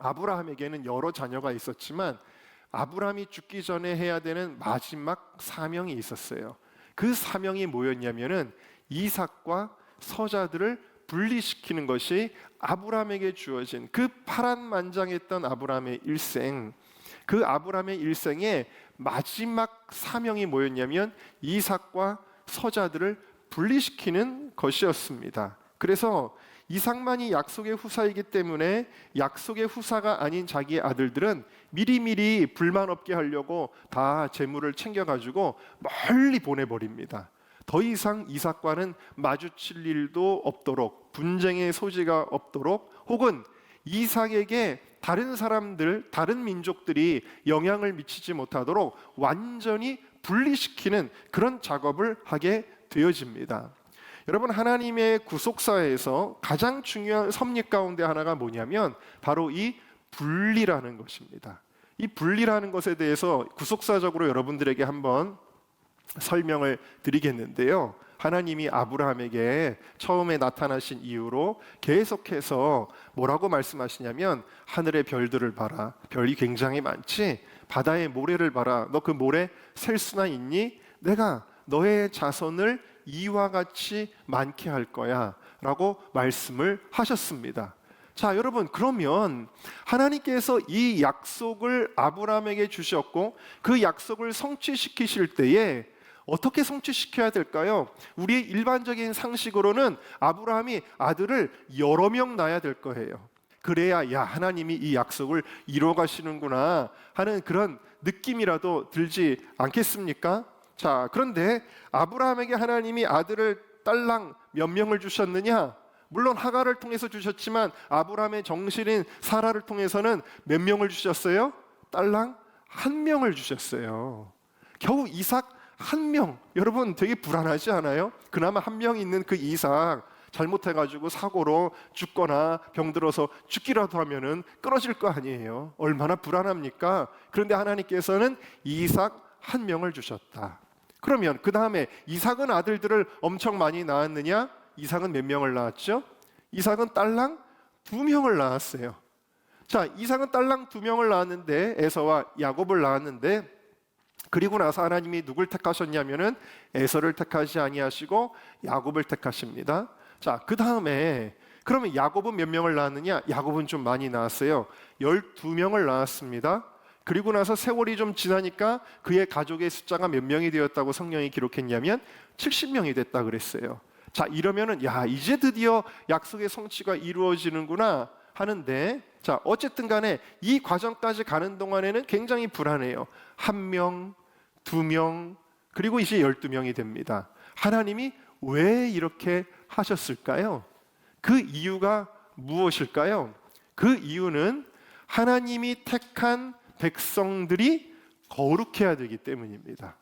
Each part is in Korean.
아브라함에게는 여러 자녀가 있었지만 아브라함이 죽기 전에 해야 되는 마지막 사명이 있었어요. 그 사명이 뭐였냐면은 이삭과 서자들을 분리시키는 것이 아브라함에게 주어진 그 파란만장했던 아브라함의 일생, 그 아브라함의 일생의 마지막 사명이 뭐였냐면 이삭과 서자들을 분리시키는 것이었습니다. 그래서 이삭만이 약속의 후사이기 때문에 약속의 후사가 아닌 자기의 아들들은 미리미리 불만 없게 하려고 다 재물을 챙겨가지고 멀리 보내버립니다. 더 이상 이삭과는 마주칠 일도 없도록, 분쟁의 소지가 없도록, 혹은 이삭에게 다른 사람들, 다른 민족들이 영향을 미치지 못하도록 완전히 분리시키는 그런 작업을 하게 되어집니다. 여러분, 하나님의 구속사에서 가장 중요한 섭리 가운데 하나가 뭐냐면 바로 이 분리라는 것입니다. 이 분리라는 것에 대해서 구속사적으로 여러분들에게 한번 설명을 드리겠는데요. 하나님이 아브라함에게 처음에 나타나신 이후로 계속해서 뭐라고 말씀하시냐면 하늘의 별들을 봐라. 별이 굉장히 많지? 바다의 모래를 봐라. 너 그 모래 셀 수나 있니? 내가 너의 자손을 이와 같이 많게 할 거야 라고 말씀을 하셨습니다. 자, 여러분, 그러면 하나님께서 이 약속을 아브라함에게 주셨고 그 약속을 성취시키실 때에 어떻게 성취시켜야 될까요? 우리의 일반적인 상식으로는 아브라함이 아들을 여러 명 낳아야 될 거예요. 그래야 야, 하나님이 이 약속을 이루어 가시는구나 하는 그런 느낌이라도 들지 않겠습니까? 자, 그런데 아브라함에게 하나님이 아들을 딸랑 몇 명을 주셨느냐? 물론 하갈을 통해서 주셨지만 아브라함의 정실인 사라를 통해서는 몇 명을 주셨어요? 딸랑 한 명을 주셨어요. 겨우 이삭 한 명. 여러분, 되게 불안하지 않아요? 그나마 한 명 있는 그 이삭 잘못해가지고 사고로 죽거나 병들어서 죽기라도 하면은 끊어질 거 아니에요. 얼마나 불안합니까? 그런데 하나님께서는 이삭 한 명을 주셨다. 그러면 그 다음에 이삭은 아들들을 엄청 많이 낳았느냐? 이삭은 몇 명을 낳았죠? 이삭은 딸랑 2명을 낳았어요. 자, 이삭은 딸랑 2명을 낳았는데, 에서와 야곱을 낳았는데, 그리고 나서 하나님이 누굴 택하셨냐면은 에서를 택하지 아니하시고 야곱을 택하십니다. 자, 그 다음에 그러면 야곱은 몇 명을 낳았느냐? 야곱은 좀 많이 낳았어요. 12명을 낳았습니다. 그리고 나서 세월이 좀 지나니까 그의 가족의 숫자가 몇 명이 되었다고 성경이 기록했냐면 70명이 됐다 그랬어요. 자, 이러면은 야, 이제 드디어 약속의 성취가 이루어지는구나 하는데, 자, 어쨌든 간에 이 과정까지 가는 동안에는 굉장히 불안해요. 1명, 2명, 그리고 이제 12명이 됩니다. 하나님이 왜 이렇게 하셨을까요? 그 이유가 무엇일까요? 그 이유는 하나님이 택한 백성들이 거룩해야 되기 때문입니다.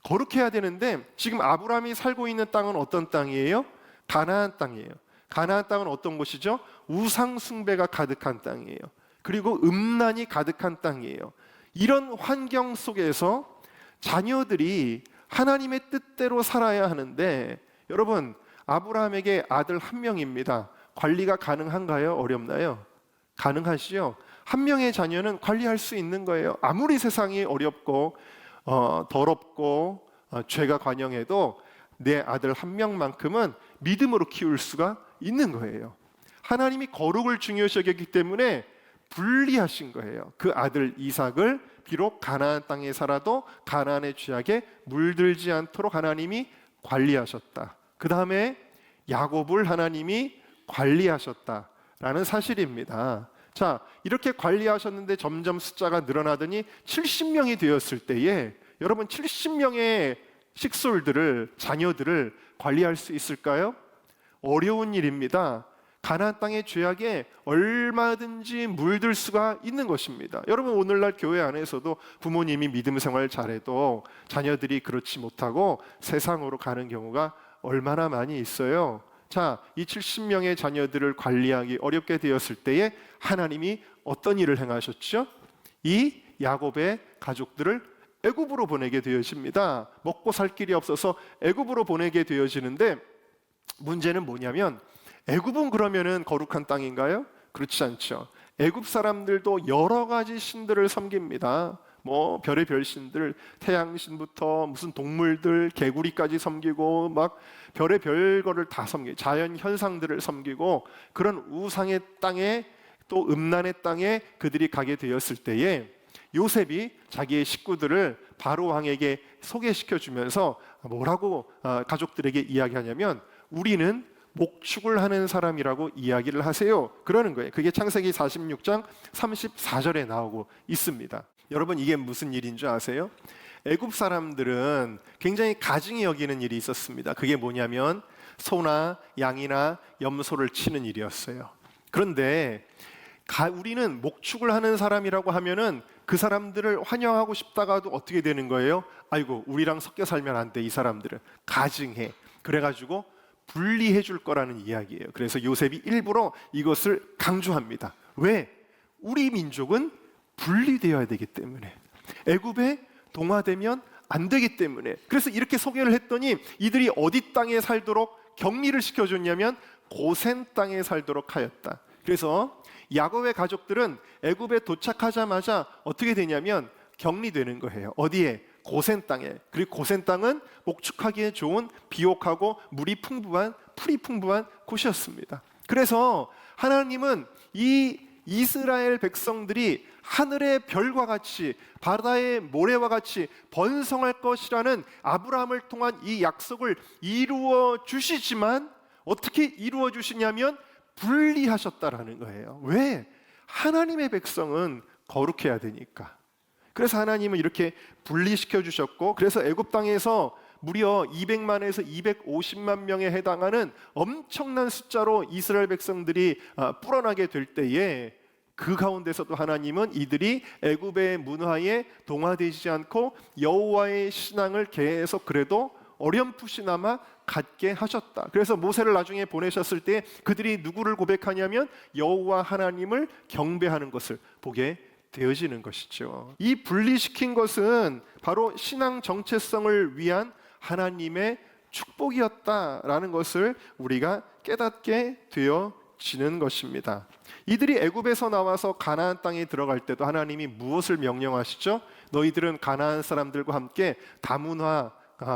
거룩해야 되는데 지금 아브라함이 살고 있는 땅은 어떤 땅이에요? 가나안 땅이에요. 가나안 땅은 어떤 곳이죠? 우상 숭배가 가득한 땅이에요. 그리고 음란이 가득한 땅이에요. 이런 환경 속에서 자녀들이 하나님의 뜻대로 살아야 하는데, 여러분, 아브라함에게 아들 1명입니다. 관리가 가능한가요? 어렵나요? 가능하시죠? 1명의 자녀는 관리할 수 있는 거예요. 아무리 세상이 어렵고 더럽고 죄가 관영해도 내 아들 1명만큼은 믿음으로 키울 수가 있는 거예요. 하나님이 거룩을 중요시 여겼기 때문에 분리하신 거예요. 그 아들 이삭을 비록 가나안 땅에 살아도 가나안의 죄악에 물들지 않도록 하나님이 관리하셨다. 그 다음에 야곱을 하나님이 관리하셨다라는 사실입니다. 자, 이렇게 관리하셨는데 점점 숫자가 늘어나더니 70명이 되었을 때에 여러분, 70명의 식솔들을, 자녀들을 관리할 수 있을까요? 어려운 일입니다. 가나안 땅의 죄악에 얼마든지 물들 수가 있는 것입니다. 여러분, 오늘날 교회 안에서도 부모님이 믿음 생활 잘해도 자녀들이 그렇지 못하고 세상으로 가는 경우가 얼마나 많이 있어요. 자, 이 70명의 자녀들을 관리하기 어렵게 되었을 때에 하나님이 어떤 일을 행하셨죠? 이 야곱의 가족들을 애굽으로 보내게 되어집니다. 먹고 살 길이 없어서 애굽으로 보내게 되어지는데, 문제는 뭐냐면 애굽은 그러면은 거룩한 땅인가요? 그렇지 않죠. 애굽 사람들도 여러 가지 신들을 섬깁니다. 뭐 별의별 신들, 태양신부터 무슨 동물들, 개구리까지 섬기고 막 별의별 거를 다 섬기고 자연 현상들을 섬기고 그런 우상의 땅에 또 음란의 땅에 그들이 가게 되었을 때에 요셉이 자기의 식구들을 바로 왕에게 소개시켜 주면서 뭐라고 가족들에게 이야기하냐면 우리는 목축을 하는 사람이라고 이야기를 하세요. 그러는 거예요. 그게 창세기 46장 34절에 나오고 있습니다. 여러분 이게 무슨 일인 줄 아세요? 애굽 사람들은 굉장히 가증히 여기는 일이 있었습니다. 그게 뭐냐면 소나 양이나 염소를 치는 일이었어요. 그런데 우리는 목축을 하는 사람이라고 하면은 그 사람들을 환영하고 싶다가도 어떻게 되는 거예요? 아이고 우리랑 섞여 살면 안 돼. 이 사람들은 가증해. 그래가지고 분리해 줄 거라는 이야기예요. 그래서 요셉이 일부러 이것을 강조합니다. 왜? 우리 민족은 분리되어야 되기 때문에, 애굽에 동화되면 안 되기 때문에. 그래서 이렇게 소개를 했더니 이들이 어디 땅에 살도록 격리를 시켜줬냐면 고센 땅에 살도록 하였다. 그래서 야곱의 가족들은 애굽에 도착하자마자 어떻게 되냐면 격리되는 거예요. 어디에? 고센 땅에. 그리고 고센 땅은 목축하기에 좋은 비옥하고 물이 풍부한, 풀이 풍부한 곳이었습니다. 그래서 하나님은 이 이스라엘 백성들이 하늘의 별과 같이 바다의 모래와 같이 번성할 것이라는 아브라함을 통한 이 약속을 이루어 주시지만 어떻게 이루어 주시냐면 분리하셨다라는 거예요. 왜? 하나님의 백성은 거룩해야 되니까. 그래서 하나님은 이렇게 분리시켜 주셨고, 그래서 애굽 땅에서 무려 200만에서 250만 명에 해당하는 엄청난 숫자로 이스라엘 백성들이 불어나게 될 때에 그 가운데서도 하나님은 이들이 애굽의 문화에 동화되지 않고 여호와의 신앙을 계속 그래도 어렴풋이나마 갖게 하셨다. 그래서 모세를 나중에 보내셨을 때 그들이 누구를 고백하냐면 여호와 하나님을 경배하는 것을 보게 되어지는 것이죠. 이 분리시킨 것은 바로 신앙 정체성을 위한 하나님의 축복이었다라는 것을 우리가 깨닫게 되어지는 것입니다. 이들이 애굽에서 나와서 가나안 땅에 들어갈 때도 하나님이 무엇을 명령하시죠? 너희들은 가나안 사람들과 함께 다문화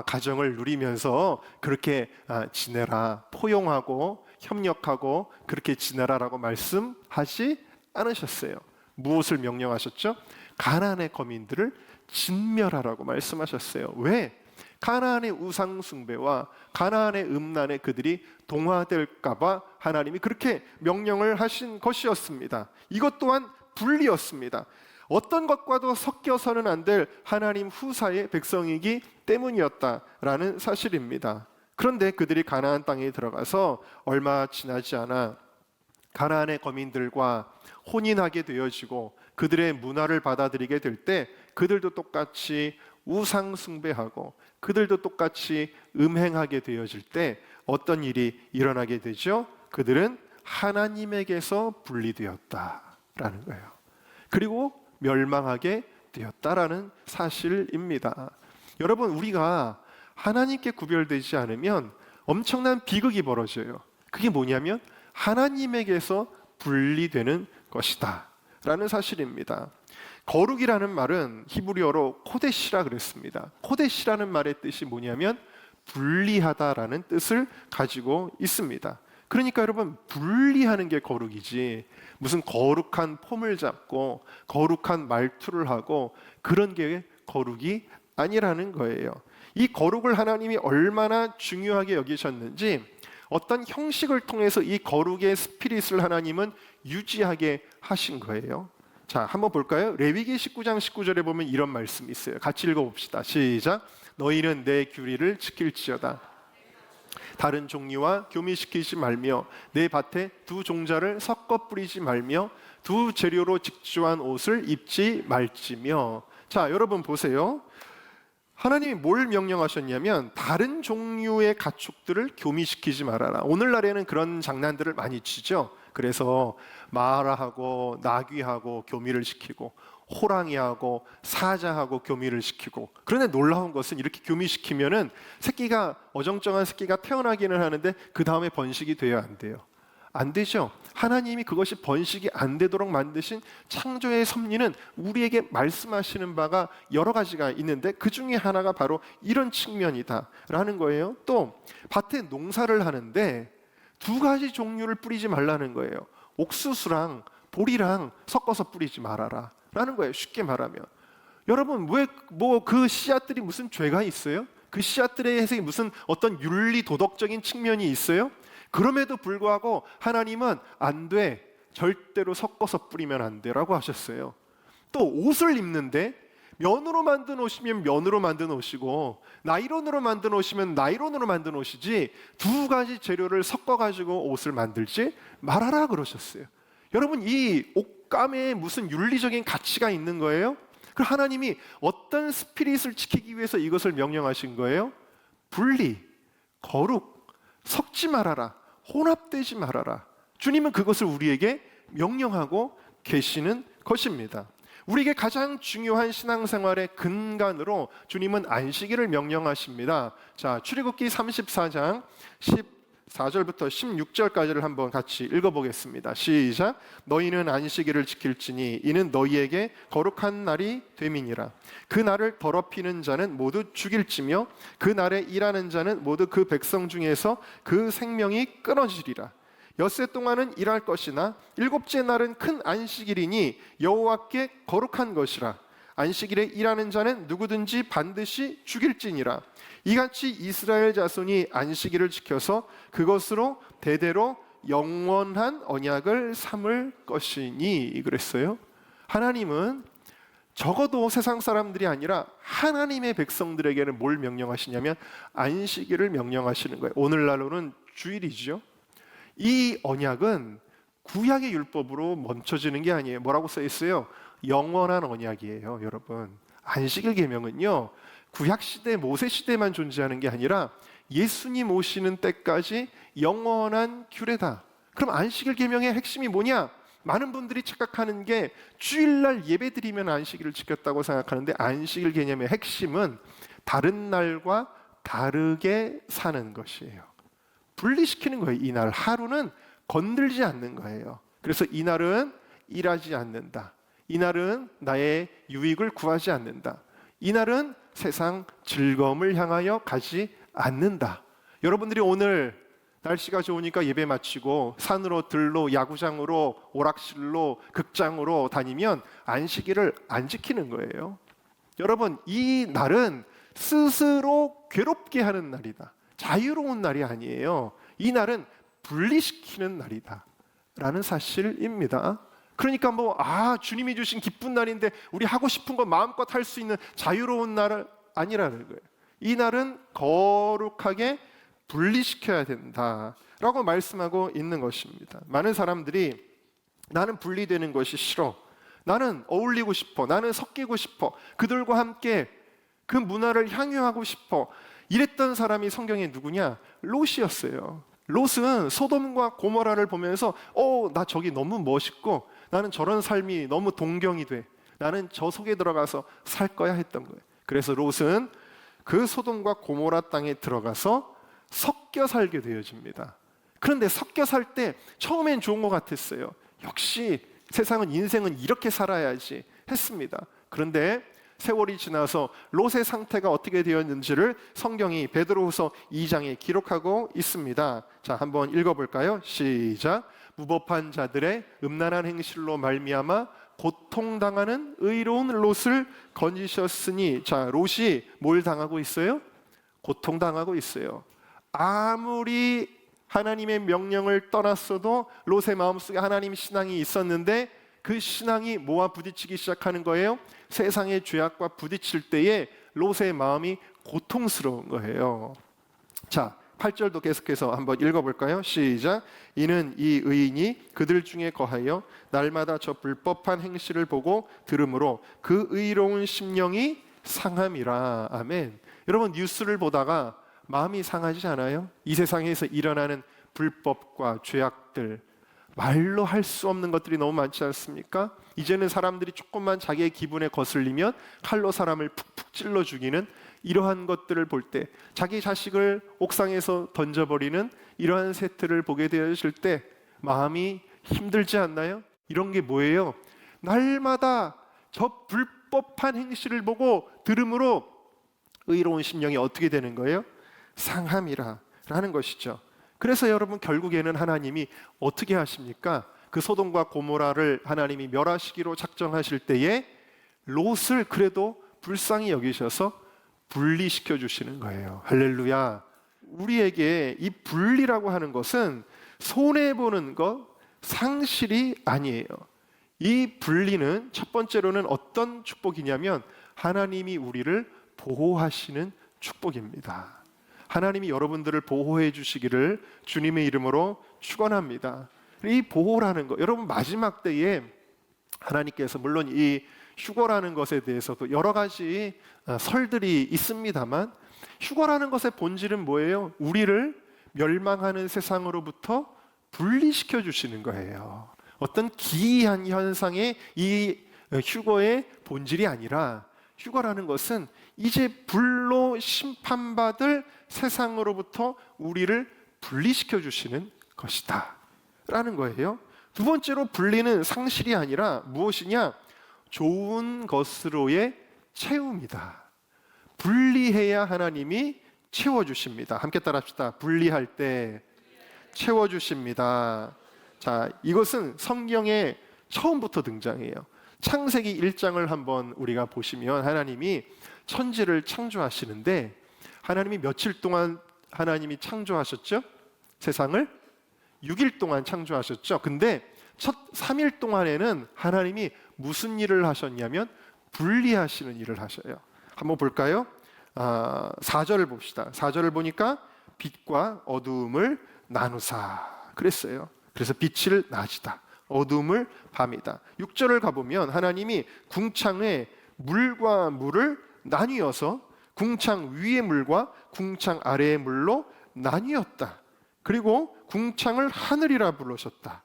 가정을 누리면서 그렇게 지내라, 포용하고 협력하고 그렇게 지내라라고 말씀하지 않으셨어요. 무엇을 명령하셨죠? 가나안의 거민들을 진멸하라고 말씀하셨어요. 왜? 가나안의 우상 숭배와 가나안의 음란에 그들이 동화될까 봐 하나님이 그렇게 명령을 하신 것이었습니다. 이것 또한 분리였습니다. 어떤 것과도 섞여서는 안 될 하나님 후사의 백성이기 때문이었다라는 사실입니다. 그런데 그들이 가나안 땅에 들어가서 얼마 지나지 않아 가나안의 거민들과 혼인하게 되어지고 그들의 문화를 받아들이게 될 때 그들도 똑같이 우상 숭배하고 그들도 똑같이 음행하게 되어질 때 어떤 일이 일어나게 되죠? 그들은 하나님에게서 분리되었다라는 거예요. 그리고 멸망하게 되었다라는 사실입니다. 여러분, 우리가 하나님께 구별되지 않으면 엄청난 비극이 벌어져요. 그게 뭐냐면 하나님에게서 분리되는 것이다 라는 사실입니다. 거룩이라는 말은 히브리어로 코데시라 그랬습니다. 코데시라는 말의 뜻이 뭐냐면 분리하다라는 뜻을 가지고 있습니다. 그러니까 여러분, 분리하는 게 거룩이지 무슨 거룩한 폼을 잡고 거룩한 말투를 하고 그런 게 거룩이 아니라는 거예요. 이 거룩을 하나님이 얼마나 중요하게 여기셨는지 어떤 형식을 통해서 이 거룩의 스피릿을 하나님은 유지하게 하신 거예요. 자, 한번 볼까요? 레위기 19장 19절에 보면 이런 말씀이 있어요. 같이 읽어봅시다. 시작. 너희는 내 규례를 지킬지어다. 다른 종류와 교미시키지 말며 내 밭에 두 종자를 섞어 뿌리지 말며 두 재료로 직조한 옷을 입지 말지며. 자, 여러분 보세요. 하나님이 뭘 명령하셨냐면 다른 종류의 가축들을 교미시키지 말아라. 오늘날에는 그런 장난들을 많이 치죠. 그래서 마라하고 나귀하고 교미를 시키고 호랑이하고 사자하고 교미를 시키고, 그런데 놀라운 것은 이렇게 교미시키면은 새끼가 어정쩡한 새끼가 태어나기는 하는데 그 다음에 번식이 돼야 안 돼요. 안 되죠. 하나님이 그것이 번식이 안 되도록 만드신 창조의 섭리는 우리에게 말씀하시는 바가 여러 가지가 있는데 그 중에 하나가 바로 이런 측면이다라는 거예요. 또 밭에 농사를 하는데 두 가지 종류를 뿌리지 말라는 거예요. 옥수수랑 보리랑 섞어서 뿌리지 말아라 라는 거예요. 쉽게 말하면. 여러분, 왜 그 씨앗들이 무슨 죄가 있어요? 그 씨앗들의 해석이 무슨 어떤 윤리 도덕적인 측면이 있어요? 그럼에도 불구하고 하나님은 안 돼, 절대로 섞어서 뿌리면 안 돼라고 하셨어요. 또 옷을 입는데 면으로 만든 옷이면 면으로 만든 옷이고 나이론으로 만든 옷이면 나이론으로 만든 옷이지 두 가지 재료를 섞어가지고 옷을 만들지 말아라 그러셨어요. 여러분, 이 옷감에 무슨 윤리적인 가치가 있는 거예요? 그 하나님이 어떤 스피릿을 지키기 위해서 이것을 명령하신 거예요? 분리, 거룩, 섞지 말아라, 혼합되지 말아라. 주님은 그것을 우리에게 명령하고 계시는 것입니다. 우리에게 가장 중요한 신앙생활의 근간으로 주님은 안식일을 명령하십니다. 자, 출애굽기 34장 14절부터 16절까지를 한번 같이 읽어보겠습니다. 시작. 너희는 안식일을 지킬지니 이는 너희에게 거룩한 날이 됨이니라. 그 날을 더럽히는 자는 모두 죽일지며 그 날에 일하는 자는 모두 그 백성 중에서 그 생명이 끊어지리라. 엿새 동안은 일할 것이나 일곱째 날은 큰 안식일이니 여호와께 거룩한 것이라. 안식일에 일하는 자는 누구든지 반드시 죽일지니라. 이같이 이스라엘 자손이 안식일을 지켜서 그것으로 대대로 영원한 언약을 삼을 것이니 그랬어요. 하나님은 적어도 세상 사람들이 아니라 하나님의 백성들에게는 뭘 명령하시냐면 안식일을 명령하시는 거예요. 오늘날로는 주일이죠. 이 언약은 구약의 율법으로 멈춰지는 게 아니에요. 뭐라고 써 있어요? 영원한 언약이에요, 여러분. 안식일 계명은요, 구약 시대, 모세 시대만 존재하는 게 아니라 예수님 오시는 때까지 영원한 규례다. 그럼 안식일 계명의 핵심이 뭐냐? 많은 분들이 착각하는 게 주일날 예배드리면 안식일을 지켰다고 생각하는데 안식일 개념의 핵심은 다른 날과 다르게 사는 것이에요. 분리시키는 거예요. 이날 하루는 건들지 않는 거예요. 그래서 이날은 일하지 않는다. 이날은 나의 유익을 구하지 않는다. 이날은 세상 즐거움을 향하여 가지 않는다. 여러분들이 오늘 날씨가 좋으니까 예배 마치고 산으로 들로 야구장으로 오락실로 극장으로 다니면 안식일을 안 지키는 거예요. 여러분, 이 날은 스스로 괴롭게 하는 날이다. 자유로운 날이 아니에요. 이 날은 분리시키는 날이다 라는 사실입니다. 그러니까 주님이 주신 기쁜 날인데 우리 하고 싶은 거 마음껏 할 수 있는 자유로운 날은 아니라는 거예요. 이 날은 거룩하게 분리시켜야 된다라고 말씀하고 있는 것입니다. 많은 사람들이 나는 분리되는 것이 싫어, 나는 어울리고 싶어, 나는 섞이고 싶어, 그들과 함께 그 문화를 향유하고 싶어, 이랬던 사람이 성경에 누구냐? 롯이었어요. 롯은 소돔과 고모라를 보면서 나 저기 너무 멋있고 나는 저런 삶이 너무 동경이 돼, 나는 저 속에 들어가서 살 거야 했던 거예요. 그래서 롯은 그 소돔과 고모라 땅에 들어가서 섞여 살게 되어집니다. 그런데 섞여 살 때 처음엔 좋은 것 같았어요. 역시 세상은, 인생은 이렇게 살아야지 했습니다. 그런데 세월이 지나서 롯의 상태가 어떻게 되었는지를 성경이 베드로후서 2장에 기록하고 있습니다. 자, 한번 읽어볼까요? 시작. 무법한 자들의 음란한 행실로 말미암아 고통당하는 의로운 롯을 건지셨으니, 자, 롯이 뭘 당하고 있어요? 고통당하고 있어요. 아무리 하나님의 명령을 떠났어도 롯의 마음속에 하나님 신앙이 있었는데 그 신앙이 뭐와 부딪히기 시작하는 거예요? 세상의 죄악과 부딪힐 때에 롯의 마음이 고통스러운 거예요. 자, 8절도 계속해서 한번 읽어볼까요? 시작. 이는 이 의인이 그들 중에 거하여 날마다 저 불법한 행실을 보고 들으므로 그 의로운 심령이 상함이라. 아멘. 여러분, 뉴스를 보다가 마음이 상하지 않아요? 이 세상에서 일어나는 불법과 죄악들, 말로 할 수 없는 것들이 너무 많지 않습니까? 이제는 사람들이 조금만 자기의 기분에 거슬리면 칼로 사람을 푹푹 찔러 죽이는 이러한 것들을 볼 때, 자기 자식을 옥상에서 던져버리는 이러한 세트를 보게 되었을 때 마음이 힘들지 않나요? 이런 게 뭐예요? 날마다 저 불법한 행실을 보고 들음으로 의로운 심령이 어떻게 되는 거예요? 상함이라 라는 것이죠. 그래서 여러분 결국에는 하나님이 어떻게 하십니까? 그 소돔과 고모라를 하나님이 멸하시기로 작정하실 때에 롯을 그래도 불쌍히 여기셔서 분리시켜 주시는 거예요. 할렐루야. 우리에게 이 분리라고 하는 것은 손해보는 것, 상실이 아니에요. 이 분리는 첫 번째로는 어떤 축복이냐면 하나님이 우리를 보호하시는 축복입니다. 하나님이 여러분들을 보호해 주시기를 주님의 이름으로 축원합니다. 이 보호라는 것, 여러분 마지막 때에 하나님께서 물론 이 휴거라는 것에 대해서도 여러 가지 설들이 있습니다만 휴거라는 것의 본질은 뭐예요? 우리를 멸망하는 세상으로부터 분리시켜 주시는 거예요. 어떤 기이한 현상의 이 휴거의 본질이 아니라 휴거라는 것은 이제 불로 심판받을 세상으로부터 우리를 분리시켜 주시는 것이다 라는 거예요. 두 번째로 분리는 상실이 아니라 무엇이냐? 좋은 것으로의 채움이다. 분리해야 하나님이 채워주십니다. 함께 따라합시다. 분리할 때 채워주십니다. 자, 이것은 성경에 처음부터 등장해요. 창세기 1장을 한번 우리가 보시면 하나님이 천지를 창조하시는데 하나님이 며칠 동안 하나님이 창조하셨죠? 세상을 6일 동안 창조하셨죠. 근데 첫 3일 동안에는 하나님이 무슨 일을 하셨냐면 분리하시는 일을 하셔요. 한번 볼까요? 4절을 봅시다. 4절을 보니까 빛과 어두움을 나누사 그랬어요. 그래서 빛을 낮이다, 어두움을 밤이다. 6절을 가보면 하나님이 궁창에 물과 물을 나뉘어서 궁창 위의 물과 궁창 아래의 물로 나뉘었다. 그리고 궁창을 하늘이라 부르셨다.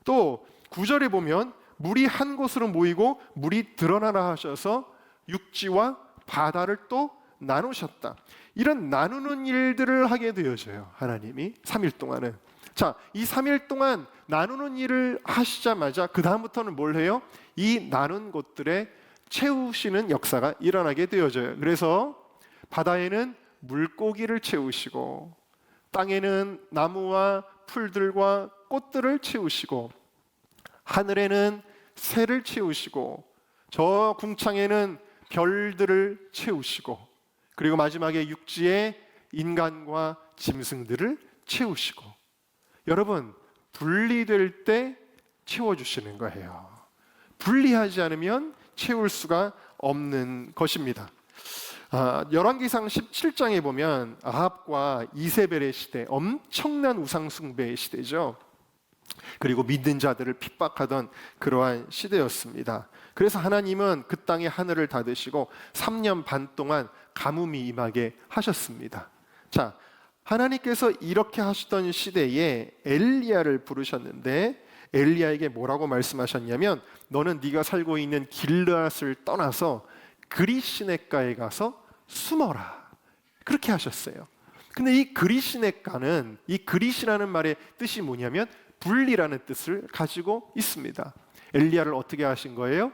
또 9절에 보면 물이 한 곳으로 모이고 물이 드러나라 하셔서 육지와 바다를 또 나누셨다. 이런 나누는 일들을 하게 되어져요. 하나님이 3일 동안은. 자, 이 3일 동안 나누는 일을 하시자마자 그 다음부터는 뭘 해요? 이 나눈 곳들에 채우시는 역사가 일어나게 되어져요. 그래서 바다에는 물고기를 채우시고 땅에는 나무와 풀들과 꽃들을 채우시고 하늘에는 새를 채우시고 저 궁창에는 별들을 채우시고 그리고 마지막에 육지에 인간과 짐승들을 채우시고 여러분 분리될 때 채워주시는 거예요. 분리하지 않으면 채울 수가 없는 것입니다. 열왕기상 17장에 보면 아합과 이세벨의 시대, 엄청난 우상 숭배의 시대죠. 그리고 믿는 자들을 핍박하던 그러한 시대였습니다. 그래서 하나님은 그 땅의 하늘을 닫으시고 3년 반 동안 가뭄이 임하게 하셨습니다. 자, 하나님께서 이렇게 하시던 시대에 엘리야를 부르셨는데 엘리야에게 뭐라고 말씀하셨냐면 너는 네가 살고 있는 길르앗을 떠나서 그리시네가에 가서 숨어라. 그렇게 하셨어요. 근데 이 그리시네가는 이 그리시라는 말의 뜻이 뭐냐면 분리라는 뜻을 가지고 있습니다. 엘리야를 어떻게 하신 거예요?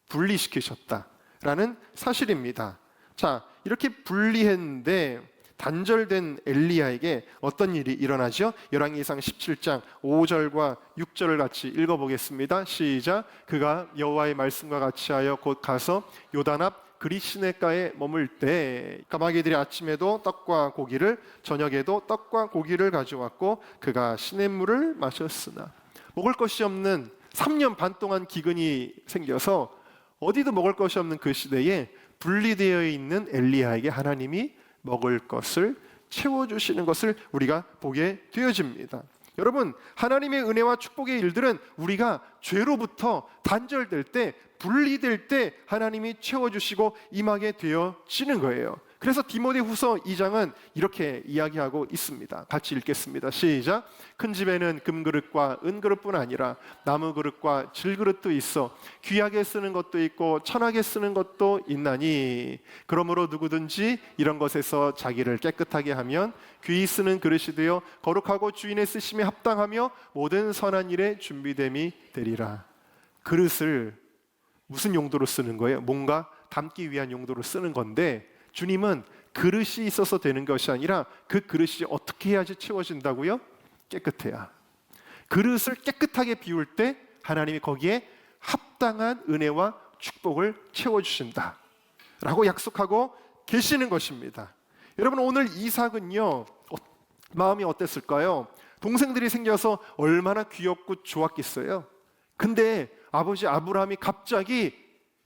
분리시키셨다라는 사실입니다. 자, 이렇게 분리했는데 단절된 엘리야에게 어떤 일이 일어나죠? 열왕기상 17장 5절과 6절을 같이 읽어보겠습니다. 시작. 그가 여호와의 말씀과 같이 하여 곧 가서 요단 앞 그리시네가에 머물 때 까마귀들이 아침에도 떡과 고기를 저녁에도 떡과 고기를 가져왔고 그가 시냇물을 마셨으나 먹을 것이 없는 3년 반 동안 기근이 생겨서 어디도 먹을 것이 없는 그 시대에 분리되어 있는 엘리야에게 하나님이 먹을 것을 채워주시는 것을 우리가 보게 되어집니다. 여러분, 하나님의 은혜와 축복의 일들은 우리가 죄로부터 단절될 때, 분리될 때 하나님이 채워주시고 임하게 되어지는 거예요. 그래서 디모데후서 2장은 이렇게 이야기하고 있습니다. 같이 읽겠습니다. 시작. 큰 집에는 금그릇과 은그릇뿐 아니라 나무그릇과 질그릇도 있어 귀하게 쓰는 것도 있고 천하게 쓰는 것도 있나니 그러므로 누구든지 이런 것에서 자기를 깨끗하게 하면 귀히 쓰는 그릇이 되어 거룩하고 주인의 쓰심에 합당하며 모든 선한 일에 준비됨이 되리라. 그릇을 무슨 용도로 쓰는 거예요? 뭔가 담기 위한 용도로 쓰는 건데 주님은 그릇이 있어서 되는 것이 아니라 그 그릇이 어떻게 해야지 채워진다고요? 깨끗해야. 그릇을 깨끗하게 비울 때 하나님이 거기에 합당한 은혜와 축복을 채워주신다 라고 약속하고 계시는 것입니다. 여러분, 오늘 이삭은요 마음이 어땠을까요? 동생들이 생겨서 얼마나 귀엽고 좋았겠어요. 근데 아버지 아브라함이 갑자기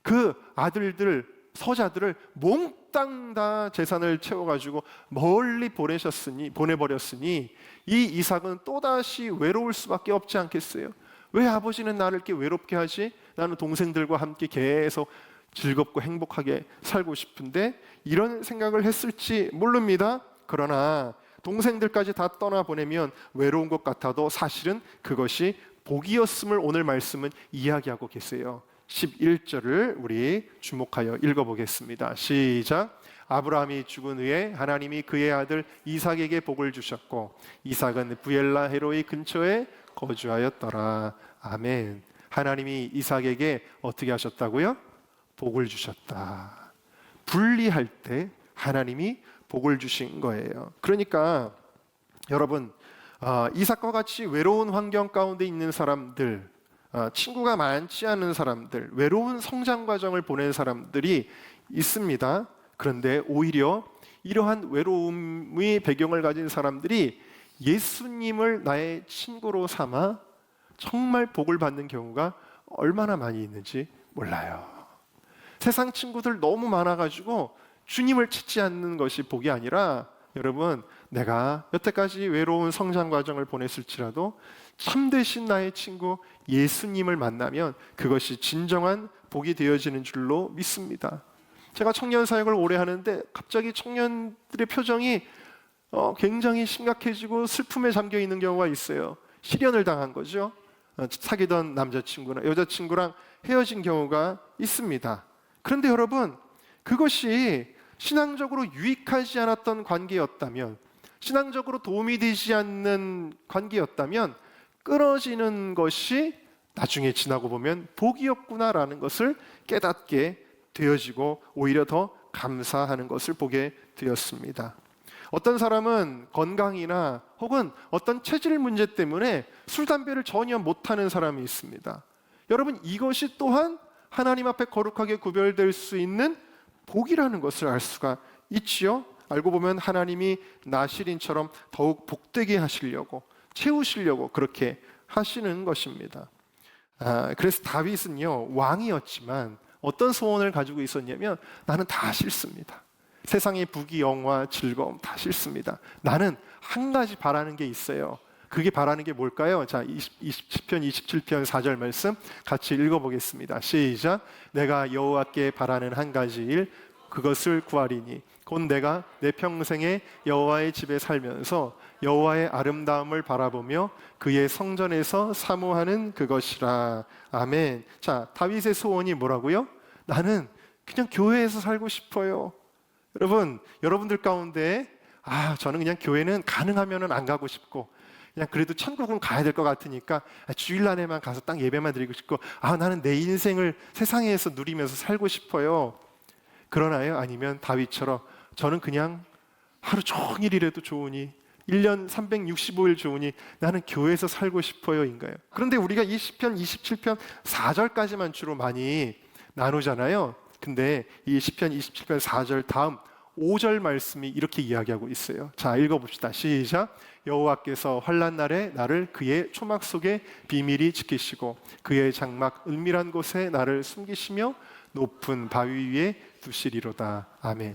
그 아들들 서자들을 몽땅 다 재산을 채워가지고 멀리 보내버렸으니 이 이삭은 또다시 외로울 수밖에 없지 않겠어요? 왜 아버지는 나를 이렇게 외롭게 하지? 나는 동생들과 함께 계속 즐겁고 행복하게 살고 싶은데 이런 생각을 했을지 모릅니다. 그러나 동생들까지 다 떠나보내면 외로운 것 같아도 사실은 그것이 복이었음을 오늘 말씀은 이야기하고 계세요. 11절을 우리 주목하여 읽어보겠습니다. 시작. 아브라함이 죽은 후에 하나님이 그의 아들 이삭에게 복을 주셨고 이삭은 부엘라 헤로이 근처에 거주하였더라. 아멘. 하나님이 이삭에게 어떻게 하셨다고요? 복을 주셨다. 분리할 때 하나님이 복을 주신 거예요. 그러니까 여러분, 이삭과 같이 외로운 환경 가운데 있는 사람들, 친구가 많지 않은 사람들, 외로운 성장 과정을 보낸 사람들이 있습니다. 그런데 오히려 이러한 외로움의 배경을 가진 사람들이 예수님을 나의 친구로 삼아 정말 복을 받는 경우가 얼마나 많이 있는지 몰라요. 세상 친구들 너무 많아가지고 주님을 찾지 않는 것이 복이 아니라 여러분, 내가 여태까지 외로운 성장 과정을 보냈을지라도 참되신 나의 친구 예수님을 만나면 그것이 진정한 복이 되어지는 줄로 믿습니다. 제가 청년 사역을 오래 하는데 갑자기 청년들의 표정이 굉장히 심각해지고 슬픔에 잠겨 있는 경우가 있어요. 실연을 당한 거죠. 사귀던 남자친구나 여자친구랑 헤어진 경우가 있습니다. 그런데 여러분, 그것이 신앙적으로 유익하지 않았던 관계였다면, 신앙적으로 도움이 되지 않는 관계였다면 끊어지는 것이 나중에 지나고 보면 복이었구나라는 것을 깨닫게 되어지고 오히려 더 감사하는 것을 보게 되었습니다. 어떤 사람은 건강이나 혹은 어떤 체질 문제 때문에 술, 담배를 전혀 못하는 사람이 있습니다. 여러분, 이것이 또한 하나님 앞에 거룩하게 구별될 수 있는 복이라는 것을 알 수가 있지요. 알고 보면 하나님이 나시린처럼 더욱 복되게 하시려고, 채우시려고 그렇게 하시는 것입니다. 그래서 다윗은요, 왕이었지만 어떤 소원을 가지고 있었냐면 나는 다 싫습니다. 세상의 부귀, 영화, 즐거움 다 싫습니다. 나는 한 가지 바라는 게 있어요. 그게 바라는 게 뭘까요? 자, 10편 27편 4절 말씀 같이 읽어보겠습니다. 시작. 내가 여호와께 바라는 한 가지 일, 그것을 구하리니 곧 내가 내 평생에 여호와의 집에 살면서 여호와의 아름다움을 바라보며 그의 성전에서 사모하는 그것이라. 아멘. 자, 다윗의 소원이 뭐라고요? 나는 그냥 교회에서 살고 싶어요. 여러분들 가운데 저는 그냥 교회는 가능하면은 안 가고 싶고 그냥 그래도 천국은 가야 될 것 같으니까 주일날에만 가서 딱 예배만 드리고 싶고 나는 내 인생을 세상에서 누리면서 살고 싶어요. 그러나요? 아니면 다윗처럼 저는 그냥 하루 종일이라도 좋으니 1년 365일 좋으니 나는 교회에서 살고 싶어요 인가요? 그런데 우리가 이 시편 27편 4절까지만 주로 많이 나누잖아요. 근데 이 시편 27편 4절 다음 5절 말씀이 이렇게 이야기하고 있어요. 자, 읽어봅시다. 시작. 여호와께서 환난 날에 나를 그의 초막 속에 비밀히 지키시고 그의 장막 은밀한 곳에 나를 숨기시며 높은 바위 위에 두시리로다. 아멘.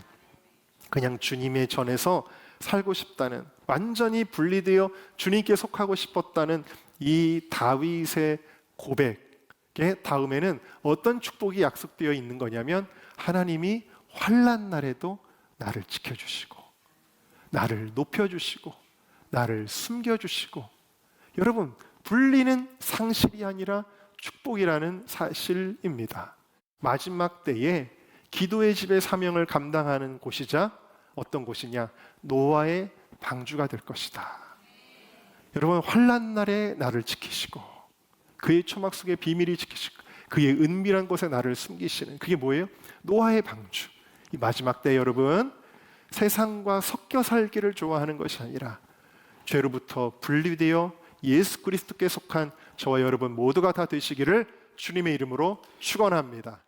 그냥 주님의 전에서 살고 싶다는, 완전히 분리되어 주님께 속하고 싶었다는 이 다윗의 고백의 다음에는 어떤 축복이 약속되어 있는 거냐면 하나님이 환난 날에도 나를 지켜주시고 나를 높여주시고 나를 숨겨주시고, 여러분, 불리는 상실이 아니라 축복이라는 사실입니다. 마지막 때에 기도의 집의 사명을 감당하는 곳이자 어떤 곳이냐? 노아의 방주가 될 것이다. 여러분, 환난 날에 나를 지키시고 그의 초막 속에 비밀이 지키시고 그의 은밀한 곳에 나를 숨기시는, 그게 뭐예요? 노아의 방주. 이 마지막 때 여러분, 세상과 섞여 살기를 좋아하는 것이 아니라 죄로부터 분리되어 예수 그리스도께 속한 저와 여러분 모두가 다 되시기를 주님의 이름으로 축원합니다.